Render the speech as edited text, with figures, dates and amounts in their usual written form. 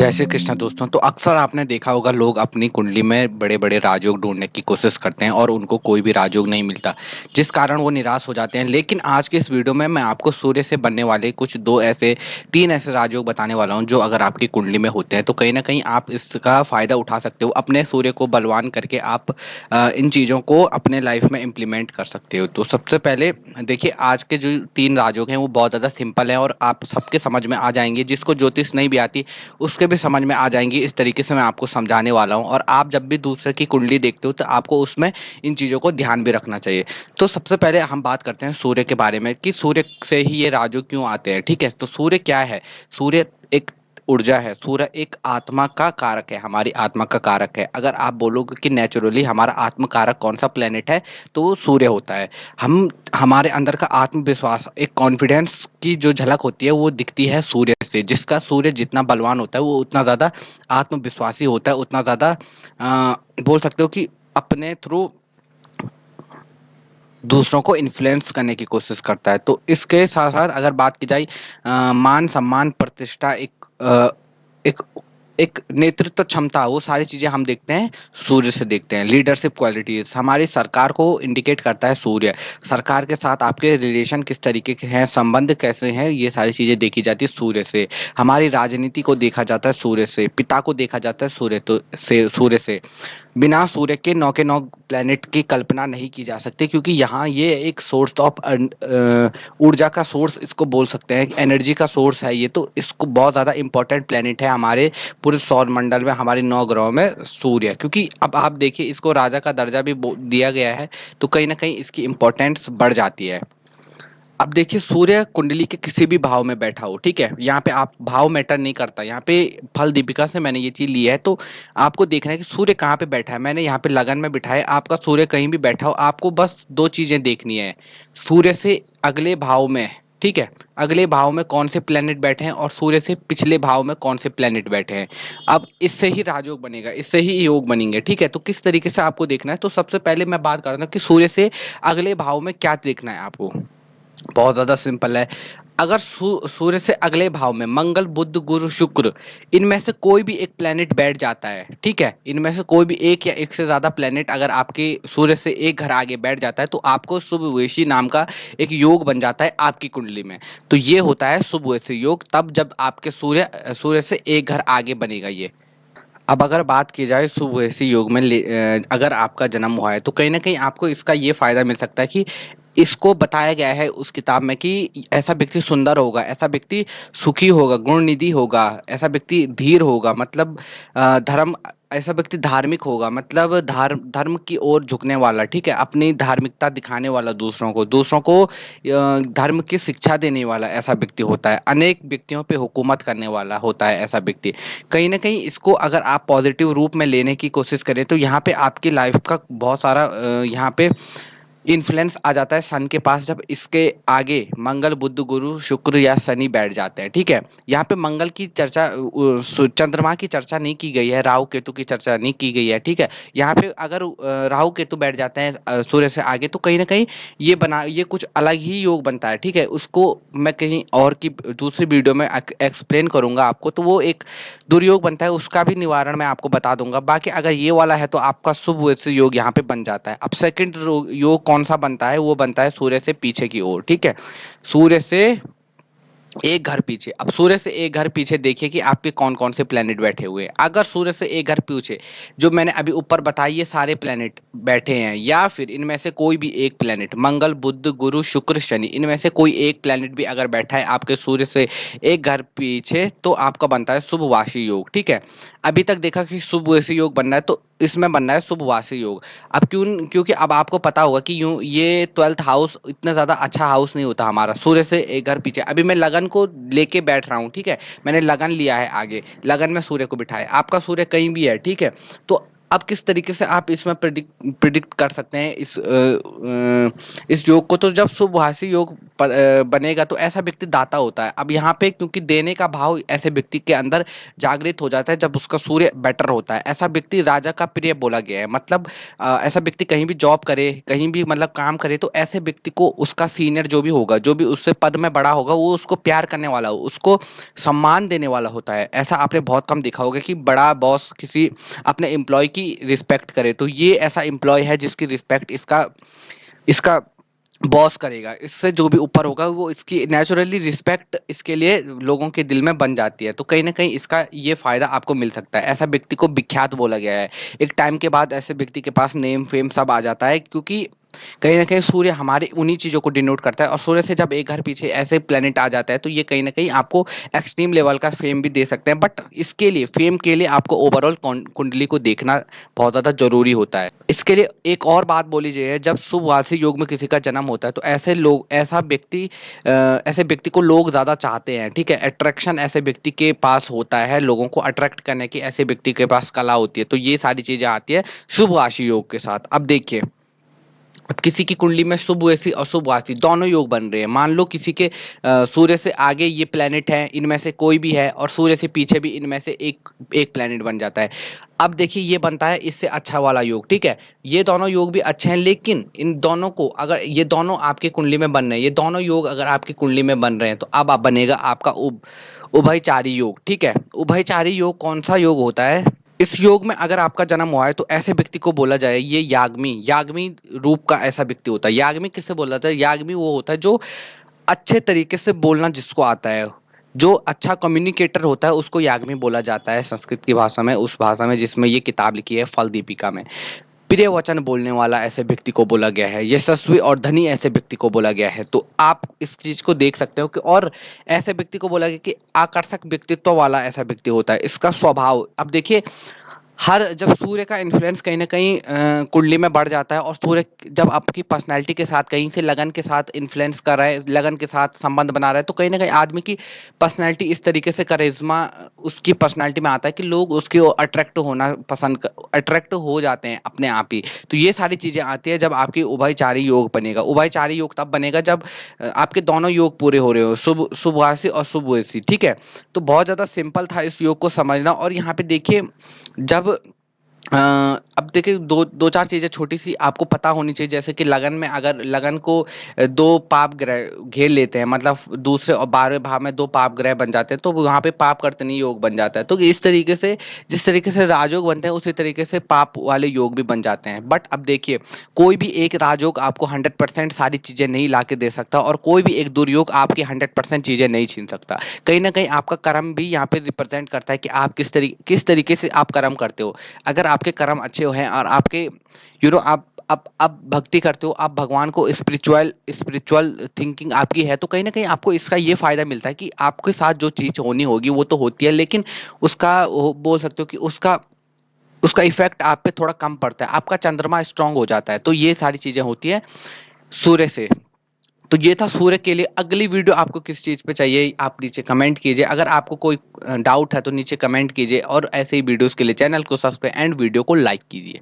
जय श्री कृष्ण दोस्तों। तो अक्सर आपने देखा होगा लोग अपनी कुंडली में बड़े-बड़े राजयोग ढूँढने की कोशिश करते हैं और उनको कोई भी राजयोग नहीं मिलता, जिस कारण वो निराश हो जाते हैं। लेकिन आज के इस वीडियो में मैं आपको सूर्य से बनने वाले कुछ 2 ऐसे 3 ऐसे राजयोग बताने वाला हूँ, जो अगर आपकी कुंडली में होते हैं, तो कहीं न कहीं आप इसका फ़ायदा उठा सकते हो। अपने सूर्य को बलवान करके आप इन चीज़ों को अपने लाइफ़ में इम्प्लीमेंट कर सकते हो। तो सबसे पहले देखिए, आज के जो 3 राजयोग हैं, वो बहुत ज़्यादा सिंपल हैं और आप सबके समझ में आ जाएँगे। जिसको ज्योतिष नहीं भी आती, उसके भी समझ में आ जाएँगी। इस तरीके से मैं आपको समझाने वाला हूँ और आप जब भी दूसरे की कुंडली देखते हो तो आपको उसमें इन चीज़ों को ध्यान भी रखना चाहिए। तो सबसे पहले हम बात करते हैं सूर्य के बारे में कि सूर्य से ही ये राजयोग क्यों आते हैं, ठीक है? तो सूर्य क्या है? सूर्य एक ऊर्जा है, सूर्य एक आत्मा का कारक है, हमारी आत्मा का कारक है। अगर आप बोलोगे कि नेचुरली हमारा आत्म कारक कौन-सा प्लैनेट है, तो वो सूर्य होता है। हम हमारे अंदर का आत्मविश्वास, एक कॉन्फिडेंस की जो झलक होती है, वो दिखती है सूर्य से। जिसका सूर्य जितना बलवान होता है, वो उतना ज़्यादा आत्मविश्वासी होता है, उतना ज़्यादा बोल सकते हो कि अपने थ्रू दूसरों को इन्फ्लुएंस करने की कोशिश करता है। तो इसके साथ-साथ अगर बात की जाए मान-सम्मान, प्रतिष्ठा, एक एक नेतृत्व क्षमता, वो सारी चीज़ें हम देखते हैं, सूर्य से देखते हैं। लीडरशिप क्वालिटीज़, हमारी सरकार को इंडिकेट करता है सूर्य। सरकार के साथ आपके रिलेशन किस तरीके के हैं, संबंध कैसे हैं, ये सारी चीज़ें देखी जाती है सूर्य से। हमारी राजनीति को देखा जाता है सूर्य से, पिता को देखा जाता है सूर्य से। बिना सूर्य के 9 के 9 प्लैनेट की कल्पना नहीं की जा सकती, क्योंकि यहाँ ये एक सोर्स ऑफ ऊर्जा का सोर्स इसको बोल सकते हैं, एनर्जी का सोर्स है ये। तो इसको बहुत ज़्यादा इम्पोर्टेंट प्लैनेट है हमारे पूरे सौर मंडल में, हमारे 9 ग्रहों में सूर्य। क्योंकि अब आप देखिए, इसको राजा का दर्जा भी दिया गया है, तो कहीं न कहीं इसकी इम्पोर्टेंस बढ़ जाती है। अब देखिए, सूर्य कुंडली के किसी भी भाव में बैठा हो, ठीक है? यहाँ पे आप भाव मैटर नहीं करता। यहाँ पे फल दीपिका से मैंने ये चीज़ ली है, तो आपको देखना है कि सूर्य कहाँ पे बैठा है। मैंने यहाँ पे लगन में बिठाया है, आपका सूर्य कहीं भी बैठा हो, आपको बस 2 चीज़ें देखनी है। सूर्य से अगले भाव में, ठीक है? अगले भाव में कौन से प्लैनेट बैठे हैं और सूर्य से पिछले भाव में कौन से प्लैनेट बैठे हैं। अब इससे ही राजयोग बनेगा, इससे ही योग बनेंगे, ठीक है? तो किस तरीके से आपको देखना है, तो सबसे पहले मैं बात कर रहा था कि सूर्य से अगले भाव में क्या देखना है आपको। बहुत ज़्यादा सिंपल है। अगर सूर्य से अगले भाव में मंगल, बुध, गुरु, शुक्र, इनमें से कोई भी एक प्लैनेट बैठ जाता है, ठीक है? इनमें से कोई भी एक या एक से ज़्यादा प्लैनेट अगर आपके सूर्य से एक घर आगे बैठ जाता है, तो आपको शुभवेशी नाम का एक योग बन जाता है आपकी कुंडली में। तो ये होता है शुभवेशी योग, तब जब आपके सूर्य से एक घर आगे बनेगा ये। अब अगर बात की जाए शुभवेशी योग में अगर आपका जन्म हुआ है, तो कहीं न कहीं आपको इसका ये फ़ायदा मिल सकता है कि इसको बताया गया है उस किताब में कि ऐसा व्यक्ति सुंदर होगा, ऐसा व्यक्ति सुखी होगा, गुणनिधि होगा, ऐसा व्यक्ति धीर होगा, मतलब धर्म ऐसा व्यक्ति धार्मिक होगा, मतलब धर्म की ओर झुकने वाला, ठीक है? अपनी धार्मिकता दिखाने वाला दूसरों को धर्म की शिक्षा देने वाला ऐसा व्यक्ति होता है। अनेक व्यक्तियों पे हुकूमत करने वाला होता है ऐसा व्यक्ति। कहीं न कहीं इसको अगर आप पॉज़िटिव रूप में लेने की कोशिश करें, तो यहाँ पे आपकी लाइफ़ का बहुत सारा यहाँ पे इन्फ्लुएंस आ जाता है सन के पास, जब इसके आगे मंगल, बुध, गुरु, शुक्र या शनि बैठ जाते हैं, ठीक है? यहाँ पे मंगल की चर्चा चंद्रमा की चर्चा नहीं की गई है, राहु केतु की चर्चा नहीं की गई है, ठीक है? यहाँ पे अगर राहु केतु बैठ जाते हैं सूर्य से आगे, तो कहीं न कहीं ये कुछ अलग ही योग बनता है, ठीक है? उसको मैं कहीं और की दूसरी वीडियो में एक्सप्लेन करूँगा आपको, तो वो एक दुर्योग बनता है, उसका भी निवारण मैं आपको बता दूँगा। बाकी अगर ये वाला है, तो आपका शुभ वैसे योग यहाँ पे बन जाता है। अब सेकंड योग कौन-सा बनता है, वो बनता है सूर्य से पीछे की ओर, ठीक है? सूर्य से एक घर पीछे। अब सूर्य से एक घर पीछे देखिए कि आपके कौन-कौन से प्लैनेट बैठे हुए हैं। अगर सूर्य से एक घर पीछे, जो मैंने अभी ऊपर बताई ये सारे प्लैनेट बैठे हैं, या फिर इनमें से कोई भी एक प्लैनेट मंगल, बुध, गुरु, शुक्र, शनि, इनमें से कोई एक प्लैनेट भी अगर बैठा है आपके सूर्य से एक घर पीछे, तो आपका बनता है शुभवाशी योग, ठीक है? अभी तक देखा कि शुभवाशी योग बनना है, तो इसमें बनना है शुभवाशी योग। अब क्योंकि अब आपको पता होगा कि यूँ ये 12th हाउस इतना ज़्यादा अच्छा हाउस नहीं होता हमारा, सूर्य से एक घर पीछे। अभी मैं लगन को लेके बैठ रहा हूँ, ठीक है? मैंने लगन लिया है आगे, लगन में सूर्य को बिठाया, आपका सूर्य कहीं भी है, ठीक है? तो अब किस तरीके से आप इसमें प्रिडिक्ट कर सकते हैं इस योग को, तो जब शुभभाषी योग बनेगा तो ऐसा व्यक्ति दाता होता है। अब यहाँ पे क्योंकि देने का भाव ऐसे व्यक्ति के अंदर जागृत हो जाता है जब उसका सूर्य बेटर होता है। ऐसा व्यक्ति राजा का प्रिय बोला गया है। मतलब ऐसा व्यक्ति कहीं भी जॉब करे, कहीं भी मतलब काम करे, तो ऐसे व्यक्ति को उसका सीनियर जो भी होगा, जो भी उससे पद में बड़ा होगा, वो उसको प्यार करने वाला हो, उसको सम्मान देने वाला होता है। ऐसा आपने बहुत कम देखा होगा कि बड़ा बॉस किसी अपने एम्प्लॉय की रिस्पेक्ट करे। तो ये ऐसा एम्प्लॉय है जिसकी रिस्पेक्ट इसका इसका बॉस करेगा। इससे जो भी ऊपर होगा वो इसकी नेचुरली रिस्पेक्ट इसके लिए लोगों के दिल में बन जाती है। तो कहीं ना कहीं इसका ये फायदा आपको मिल सकता है। ऐसा व्यक्ति को विख्यात बोला गया है। एक टाइम के बाद ऐसे व्यक्ति के पास नेम फेम सब आ जाता है, क्योंकि कहीं ना कहीं सूर्य हमारे उन्हीं चीजों को डिनोट करता है। और सूर्य से जब एक घर पीछे ऐसे प्लेनेट आ जाता है तो ये कहीं ना कहीं आपको एक्सट्रीम लेवल का फेम भी दे सकते हैं। बट इसके लिए, फेम के लिए, आपको ओवरऑल कुंडली को देखना बहुत ज्यादा जरूरी होता है। इसके लिए एक और बात बोली जाए, जब शुभ वासी योग में किसी का जन्म होता है तो ऐसे व्यक्ति को लोग ज्यादा चाहते हैं। ठीक है, अट्रैक्शन ऐसे व्यक्ति के पास होता है, लोगों को अट्रैक्ट करने की ऐसे व्यक्ति के पास कला होती है। तो ये सारी चीजें आती है शुभ राशि योग के साथ। अब देखिए, अब किसी की कुंडली में शुभ वैसी अशुभ वासी दोनों योग बन रहे हैं। मान लो किसी के सूर्य से आगे ये प्लेनेट है, इनमें से कोई भी है, और सूर्य से पीछे भी इनमें से एक एक प्लेनेट बन जाता है। अब देखिए, ये बनता है इससे अच्छा वाला योग। ठीक है, ये दोनों योग भी अच्छे हैं, लेकिन इन दोनों को अगर ये दोनों आपकी कुंडली में बन रहे हैं, ये दोनों योग अगर आपकी कुंडली में बन रहे हैं, तो अब आप बनेगा आपका उभयचारी योग। ठीक है, उभयचारी योग कौन सा योग होता है? इस योग में अगर आपका जन्म हुआ है तो ऐसे व्यक्ति को बोला जाए ये याग्मी याग्मी रूप का ऐसा व्यक्ति होता है। याग्मी किसे बोला जाता है? याग्मी वो होता है जो अच्छे तरीके से बोलना जिसको आता है, जो अच्छा कम्युनिकेटर होता है, उसको याग्मी बोला जाता है संस्कृत की भाषा में, उस भाषा में जिसमें ये किताब लिखी है, फल दीपिका में। प्रिय वचन बोलने वाला ऐसे व्यक्ति को बोला गया है। यशस्वी और धनी ऐसे व्यक्ति को बोला गया है। तो आप इस चीज को देख सकते हो कि, और ऐसे व्यक्ति को बोला गया कि आकर्षक व्यक्तित्व वाला ऐसा व्यक्ति होता है। इसका स्वभाव, अब देखिए, हर जब सूर्य का इन्फ्लुएंस कहीं ना कहीं कुंडली में बढ़ जाता है, और सूर्य जब आपकी पर्सनैलिटी के साथ कहीं से लगन के साथ इन्फ्लुएंस कर रहा है, लगन के साथ संबंध बना रहा है, तो कहीं ना कहीं आदमी की पर्सनैलिटी इस तरीके से, करिश्मा उसकी पर्सनैलिटी में आता है कि लोग उसके अट्रैक्ट हो जाते हैं अपने आप ही। तो ये सारी चीजें आती है जब आपकी उभयचारी योग बनेगा। उभयचारी योग तब बनेगा जब आपके दोनों योग पूरे हो रहे हो, शुभ शुभवासी और शुभवैसी। ठीक है, तो बहुत ज्यादा सिंपल था इस योग को समझना। और यहाँ पे देखिए, जब अब देखिए, दो दो चार चीजें छोटी सी आपको पता होनी चाहिए। जैसे कि लगन में, अगर लगन को दो पाप ग्रह घेर लेते हैं, मतलब दूसरे और 12वें भाव में दो पाप ग्रह बन जाते हैं, तो वहां पे पाप कर्तनी योग बन जाता है। तो इस तरीके से, जिस तरीके से राजयोग बनते हैं, उसी तरीके से पाप वाले योग भी बन जाते हैं। बट अब देखिए, कोई भी एक राजयोग आपको 100% सारी चीजें नहीं ला के दे सकता, और कोई भी एक दुर्योग आपकी 100% चीजें नहीं छीन सकता। कहीं ना कहीं आपका कर्म भी यहाँ पे रिप्रेजेंट करता है कि आप किस तरीके से आप कर्म करते हो। अगर आपके कर्म अच्छे हैं और आपके आप भक्ति करते हो, आप भगवान को स्पिरिचुअल स्पिरिचुअल थिंकिंग आपकी है, तो कहीं ना कहीं आपको इसका ये फायदा मिलता है कि आपके साथ जो चीज होनी होगी वो तो होती है, लेकिन उसका बोल सकते हो कि उसका उसका इफेक्ट आप पे थोड़ा कम पड़ता है, आपका चंद्रमा स्ट्रांग हो जाता है। तो ये सारी चीजें होती है सूर्य से। तो ये था सूर्य के लिए। अगली वीडियो आपको किस चीज पे चाहिए, आप नीचे कमेंट कीजिए। अगर आपको कोई डाउट है तो नीचे कमेंट कीजिए, और ऐसे ही वीडियोस के लिए चैनल को सब्सक्राइब एंड वीडियो को लाइक कीजिए।